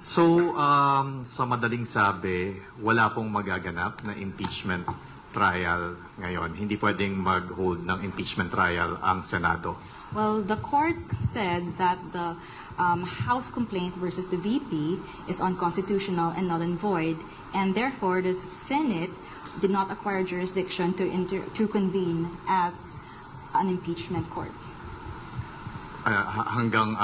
So, sa madaling sabi, wala pong magaganap na impeachment trial ngayon. Hindi pwedeng mag-hold ng impeachment trial ang Senado. Well, the court said that the House complaint versus the VP is unconstitutional and null and void, and therefore the Senate did not acquire jurisdiction to convene as an impeachment court. Hanggang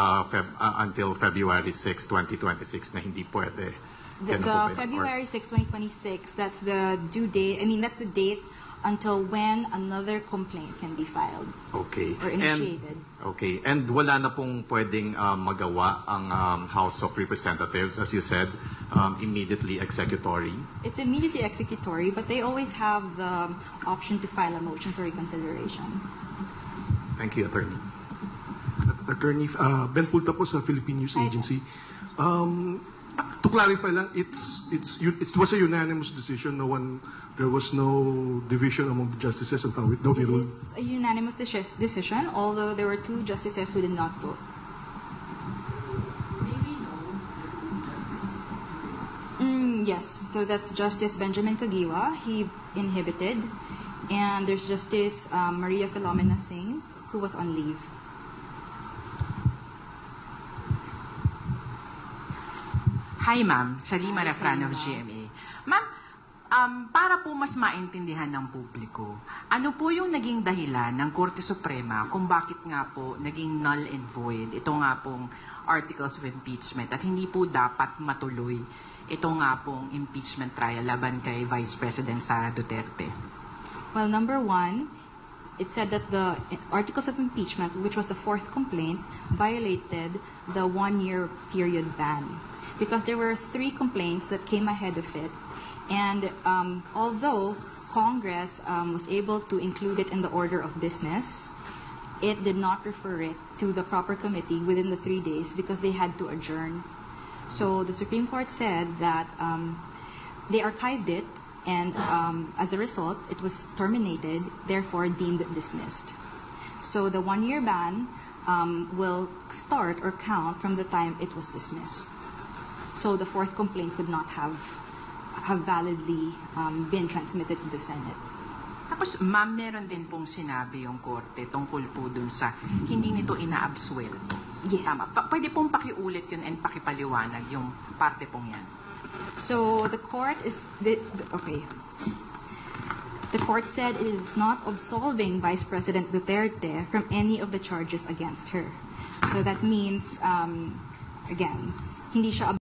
until February 6, 2026 na hindi pwede. The February 6, 2026, that's the due date. I mean, that's the date until when another complaint can be filed. Okay. Or initiated. And wala na pong pwedeng magawa ang House of Representatives, as you said, immediately executory. It's immediately executory, but they always have the option to file a motion for reconsideration. Thank you, Attorney. Attorney Ben Pulta po sa Philippine News Agency. To clarify lang, it was a unanimous decision. There was no division among the justices on how it It is a unanimous decision, although there were 2 justices who did not vote. Yes, so that's Justice Benjamin Kagiwa. He inhibited, and there's Justice Maria Philomena Singh, who was on leave. Hi, ma'am. Salima Refran of GMA. Ma'am, para po mas maintindihan ng publiko, ano po yung naging dahilan ng Korte Suprema kung bakit nga po naging null and void ito nga pong articles of impeachment at hindi po dapat matuloy ito nga pong impeachment trial laban kay Vice President Sara Duterte? Well, number 1, it said that the articles of impeachment, which was the 4th complaint, violated the 1-year period ban, because there were 3 complaints that came ahead of it. And although Congress was able to include it in the order of business, it did not refer it to the proper committee within the 3 days because they had to adjourn. So the Supreme Court said that they archived it, and as a result, it was terminated, therefore deemed dismissed. So the 1-year ban will start or count from the time it was dismissed. So the 4th complaint could not have validly been transmitted to the Senate. Tapos, ma'am, meron din pong sinabi yung korte tungkol po dun sa hindi nito ina-absuelto. Yes. Tama. Pwede pong pakiulit yun and pakipaliwanag yung parte pong yan. So the court The court said it is not absolving Vice President Duterte from any of the charges against her. So that means, again, hindi siya